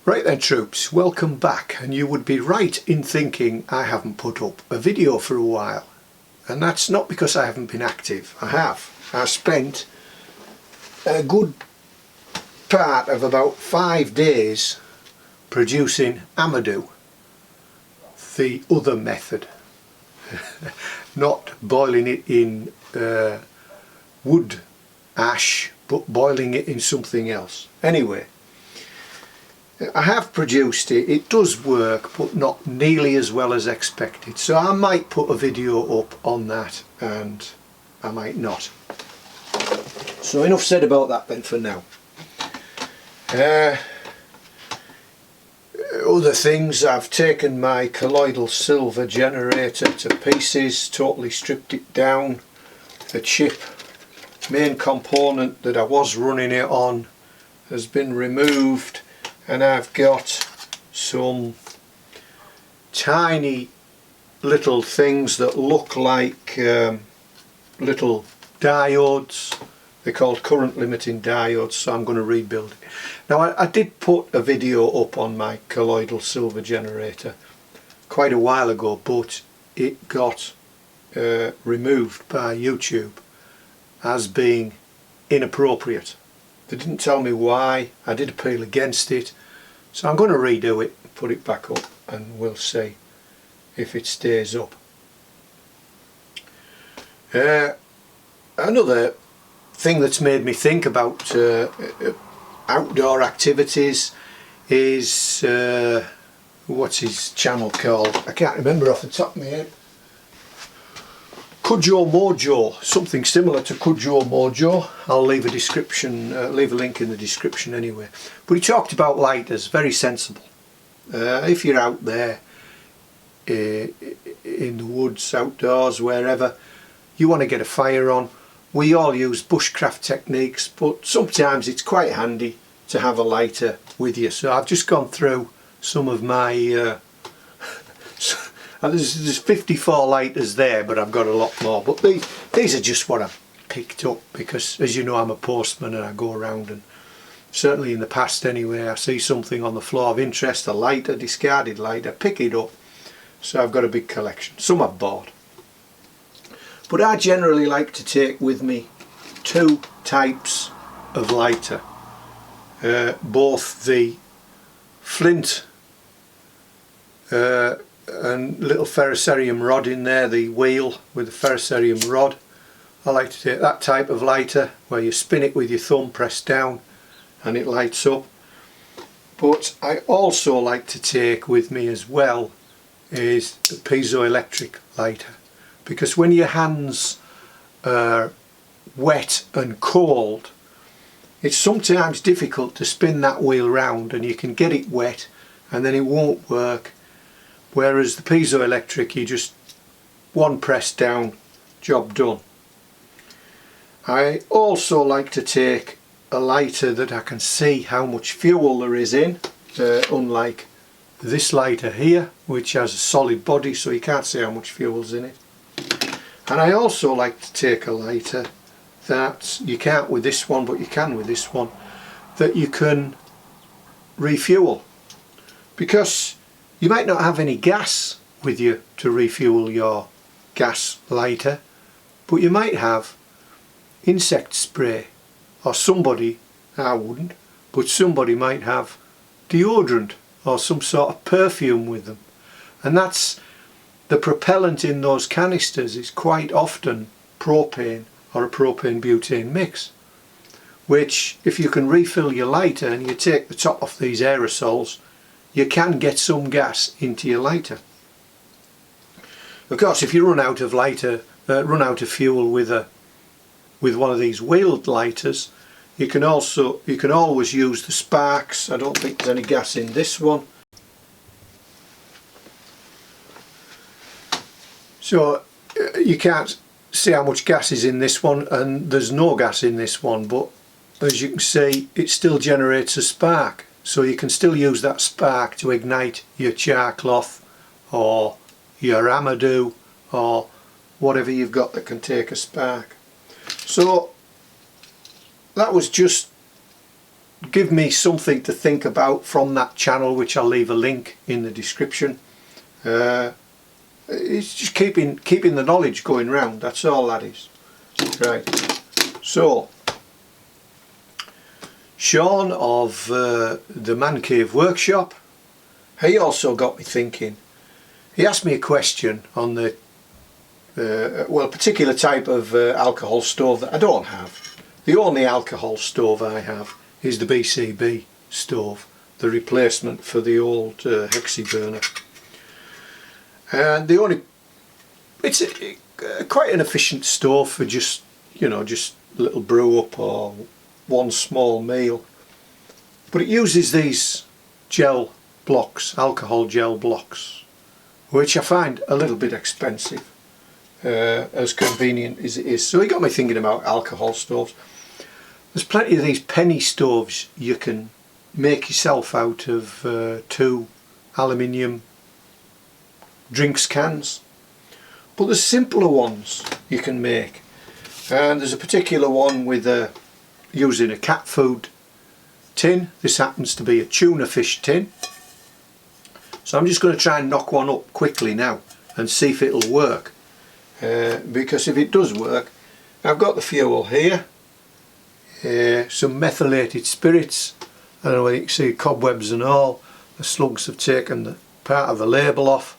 Right then troops, welcome back, and you would be right in thinking I haven't put up a video for a while, and that's not because I haven't been active. I have. I spent a good part of about 5 days producing amadou, the other method, not boiling it in wood ash but boiling it in something else. Anyway, I have produced it. It does work, but not nearly as well as expected, so I might put a video up on that and I might not. So enough said about that then for now. Other things, I've taken my colloidal silver generator to pieces, totally stripped it down. The chip main component that I was running it on has been removed, and I've got some tiny little things that look like little diodes. They're called current limiting diodes, so I'm going to rebuild it. Now I did put a video up on my colloidal silver generator quite a while ago, but it got removed by YouTube as being inappropriate. They didn't tell me why. I did appeal against it, so I'm going to redo it, put it back up, and we'll see if it stays up. Another thing that's made me think about outdoor activities is what's his channel called? I can't remember off the top of my head. Cujomojo, something similar to Cujomojo. I'll leave a description, leave a link in the description anyway. But he talked about lighters, very sensible. If you're out there in the woods, outdoors, wherever, you want to get a fire on. We all use bushcraft techniques, but sometimes it's quite handy to have a lighter with you. So I've just gone through some of my there's 54 lighters there, but I've got a lot more. But these are just what I've picked up because, as you know, I'm a postman and I go around, and certainly in the past anyway, I see something on the floor of interest, a lighter, discarded lighter, pick it up. So I've got a big collection. Some I've bought. But I generally like to take with me two types of lighter. Both the flint and little ferrocerium rod in there, the wheel with the ferrocerium rod. I like to take that type of lighter where you spin it with your thumb, press down, and it lights up. But I also like to take with me as well is the piezoelectric lighter, because when your hands are wet and cold, it's sometimes difficult to spin that wheel round, and you can get it wet and then it won't work. Whereas the piezoelectric, you just one press down, job done. I also like to take a lighter that I can see how much fuel there is in, unlike this lighter here, which has a solid body, so you can't see how much fuel's in it. And I also like to take a lighter that you can't with this one, but you can with this one, that you can refuel, because you might not have any gas with you to refuel your gas lighter, but you might have insect spray, or somebody, I wouldn't, but somebody might have deodorant or some sort of perfume with them, and that's the propellant in those canisters is quite often propane or a propane-butane mix, which if you can refill your lighter and you take the top off these aerosols, you can get some gas into your lighter. Of course, if you run out of fuel with one of these wheeled lighters, you can always use the sparks. I don't think there's any gas in this one. So you can't see how much gas is in this one, and there's no gas in this one, but as you can see, it still generates a spark. So you can still use that spark to ignite your char cloth or your amadou or whatever you've got that can take a spark. So that was just give me something to think about from that channel, which I'll leave a link in the description. It's just keeping the knowledge going round, that's all that is. Right, so Sean of the Man Cave Workshop, he also got me thinking. He asked me a question on the well, particular type of alcohol stove that I don't have. The only alcohol stove I have is the BCB stove, the replacement for the old Hexi burner. And it's quite an efficient stove for just, you know, just a little brew up or one small meal. But it uses these gel blocks, alcohol gel blocks, which I find a little bit expensive, as convenient as it is. So it got me thinking about alcohol stoves. There's plenty of these penny stoves you can make yourself out of 2 aluminium drinks cans, but there's simpler ones you can make, and there's a particular one with using a cat food tin. This happens to be a tuna fish tin, so I'm just going to try and knock one up quickly now and see if it'll work, because if it does work, I've got the fuel here, some methylated spirits. I don't know whether you can see cobwebs and all. The slugs have taken the part of the label off,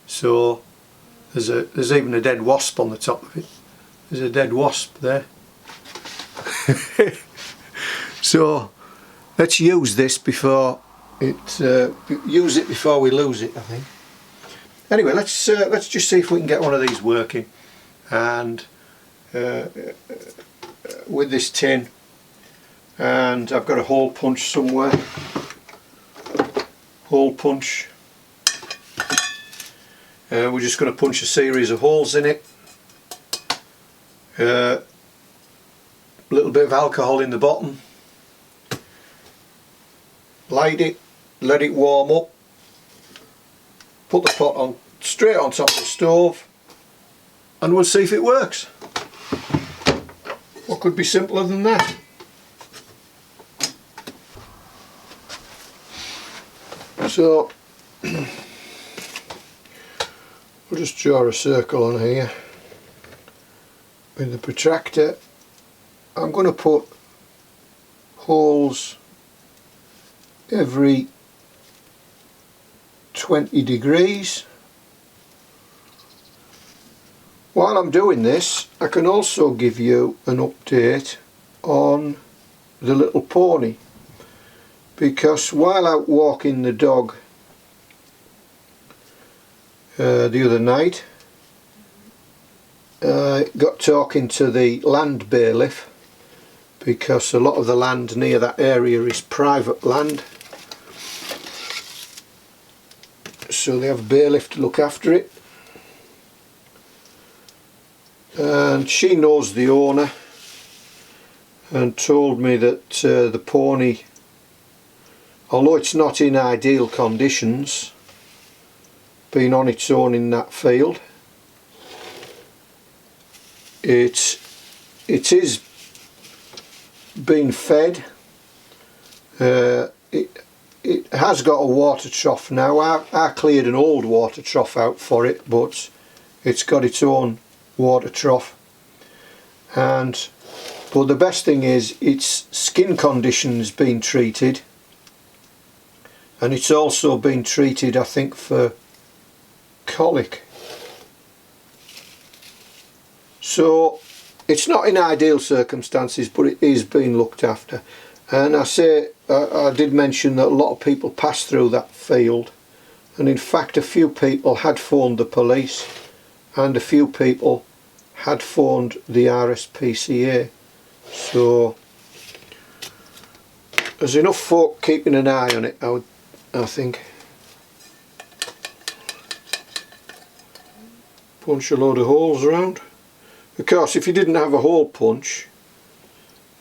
so there's even a dead wasp on the top of it. There's a dead wasp there. So let's use this before use it before we lose it, I think. Anyway, let's just see if we can get one of these working, and with this tin, and I've got a hole punch somewhere. Hole punch. We're just going to punch a series of holes in it. A little bit of alcohol in the bottom. Light it, let it warm up. Put the pot on straight on top of the stove, and we'll see if it works. What could be simpler than that? So we'll just draw a circle on here with the protractor. I'm going to put holes every 20 degrees. While I'm doing this, I can also give you an update on the little pony, because while out walking the dog the other night, got talking to the land bailiff, because a lot of the land near that area is private land, so they have a bailiff to look after it, and she knows the owner and told me that the pony, although it's not in ideal conditions, being on its own in that field, it is being fed. It has got a water trough now. I cleared an old water trough out for it, but it's got its own water trough. But the best thing is its skin condition's been treated, and it's also been treated, I think, for colic. So it's not in ideal circumstances, but it is being looked after. And I did mention that a lot of people pass through that field, and in fact a few people had phoned the police, and a few people had phoned the RSPCA. So there's enough folk keeping an eye on it, I think. Punch a load of holes around. Of course, if you didn't have a hole punch,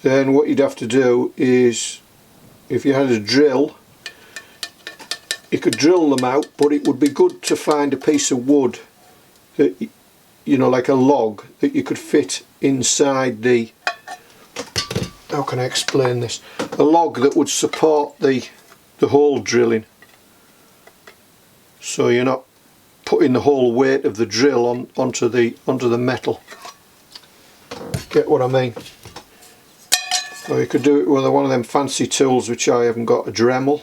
then what you'd have to do is, if you had a drill, you could drill them out, but it would be good to find a piece of wood that, you know, like a log that you could fit inside the, how can I explain this, a log that would support the hole drilling, so you're not putting the whole weight of the drill onto the metal. Get what I mean? Or you could do it with one of them fancy tools which I haven't got, a Dremel.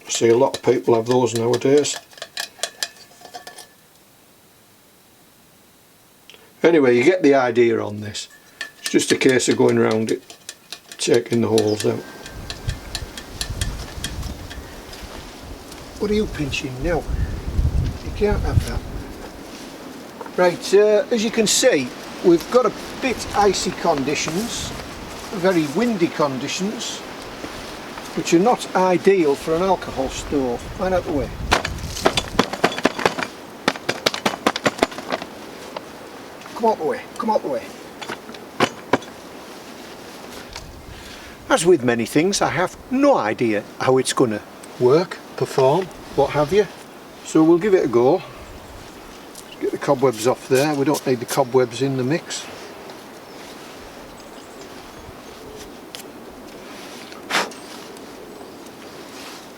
I see a lot of people have those nowadays. Anyway, you get the idea on this. It's just a case of going around it, taking the holes out. What are you pinching now? You can't have that. Right, as you can see, we've got a bit icy conditions, very windy conditions, which are not ideal for an alcohol stove. Right out the way. Come out the way, come out the way. As with many things, I have no idea how it's going to work, perform, what have you. So we'll give it a go. Let's get the cobwebs off there. We don't need the cobwebs in the mix.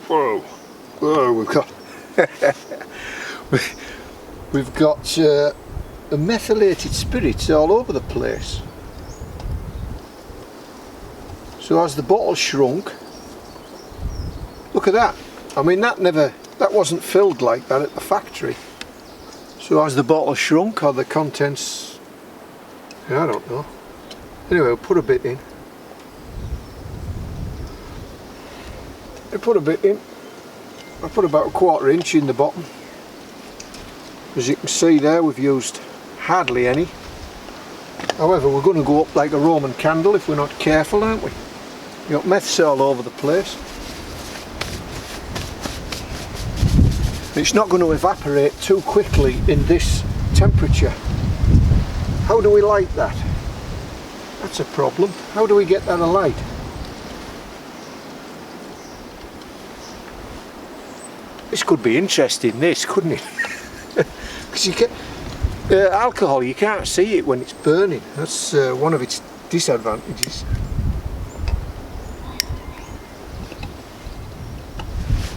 Whoa, whoa, we've got methylated spirits all over the place. So as the bottle shrunk, look at that. I mean, that wasn't filled like that at the factory. So as the bottle shrunk, or the contents, I don't know. Anyway, we'll put a bit in. I put a bit in. I put about a 1/4 inch in the bottom. As you can see there, we've used hardly any. However, we're going to go up like a Roman candle if we're not careful, aren't we? You've got meths all over the place. It's not going to evaporate too quickly in this temperature. How do we light that? That's a problem. How do we get that alight? This could be interesting, this, couldn't it? Because you get alcohol, you can't see it when it's burning. That's one of its disadvantages.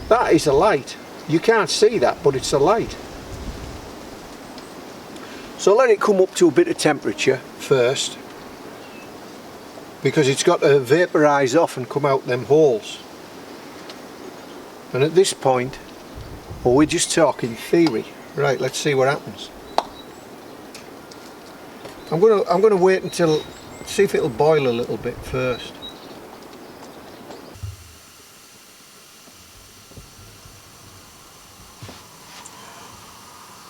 That is a light. You can't see that, but it's a light. So let it come up to a bit of temperature first, because it's got to vaporise off and come out them holes. And at this point, well, we're just talking theory. Right, let's see what happens. I'm gonna wait until, see if it'll boil a little bit first.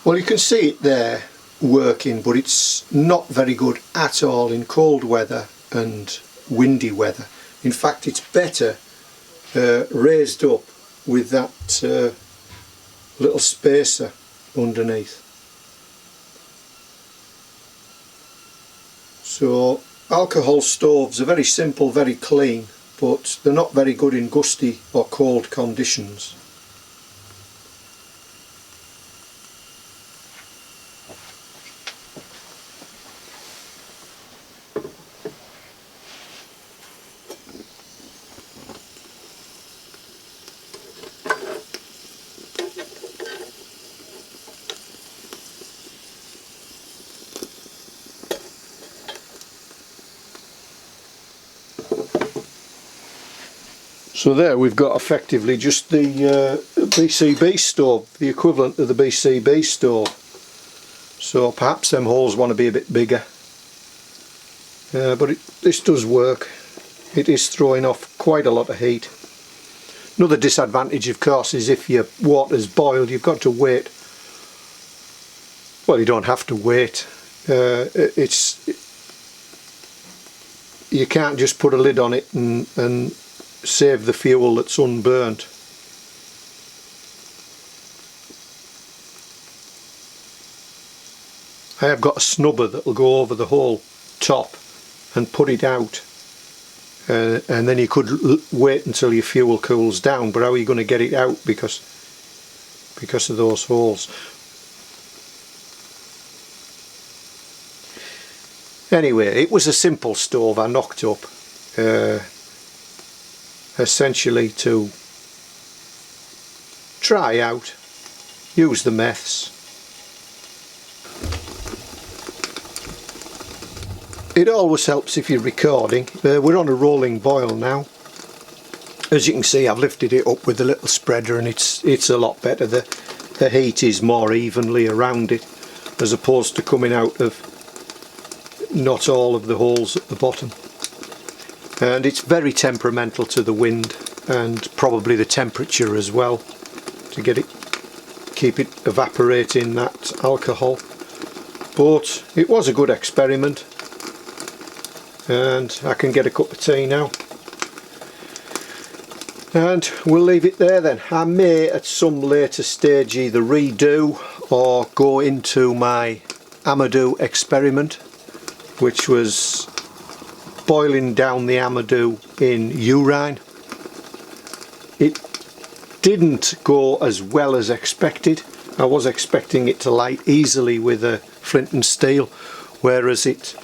Well, you can see it there working, but it's not very good at all in cold weather and windy weather. In fact, it's better raised up with that little spacer underneath. So alcohol stoves are very simple, very clean, but they're not very good in gusty or cold conditions. So there we've got effectively just the BCB stove, the equivalent of the BCB stove. So perhaps them holes want to be a bit bigger. But this does work. It is throwing off quite a lot of heat. Another disadvantage, of course, is if your water's boiled, you've got to wait. Well, you don't have to wait. You can't just put a lid on it and save the fuel that's unburnt. I have got a snubber that will go over the whole top and put it out, and then you could wait until your fuel cools down, but how are you going to get it out because of those holes? Anyway, it was a simple stove I knocked up essentially to try out, use the meths. It always helps if you're recording. We're on a rolling boil now. As you can see, I've lifted it up with a little spreader and it's a lot better. The heat is more evenly around it as opposed to coming out of not all of the holes at the bottom. And it's very temperamental to the wind and probably the temperature as well, to keep it evaporating that alcohol. But it was a good experiment, and I can get a cup of tea now. And we'll leave it there then. I may at some later stage either redo or go into my amadou experiment, which was boiling down the amadou in urine. It didn't go as well as expected. I was expecting it to light easily with a flint and steel, whereas it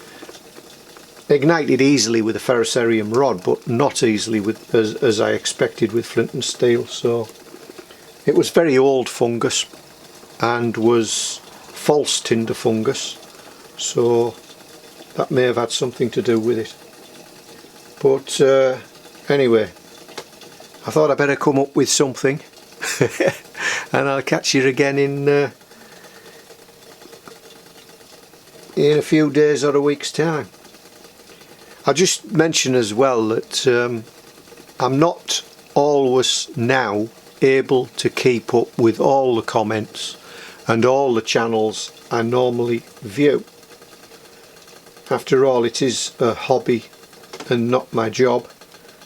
ignited easily with a ferrocerium rod, but not easily with as I expected with flint and steel. So it was very old fungus and was false tinder fungus, so that may have had something to do with it. But anyway, I thought I'd better come up with something and I'll catch you again in a few days or a week's time. I'll just mention as well that I'm not always now able to keep up with all the comments and all the channels I normally view. After all, it is a hobby and not my job,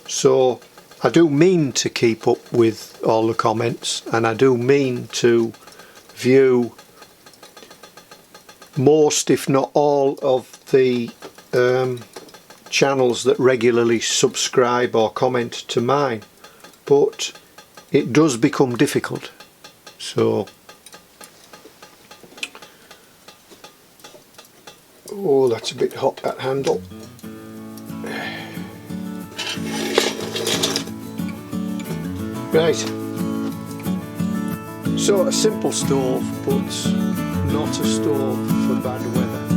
so I do mean to keep up with all the comments, and I do mean to view most, if not all, of the channels that regularly subscribe or comment to mine, but it does become difficult. So, oh, that's a bit hot, that handle. Right, so a simple stove, but not a stove for bad weather.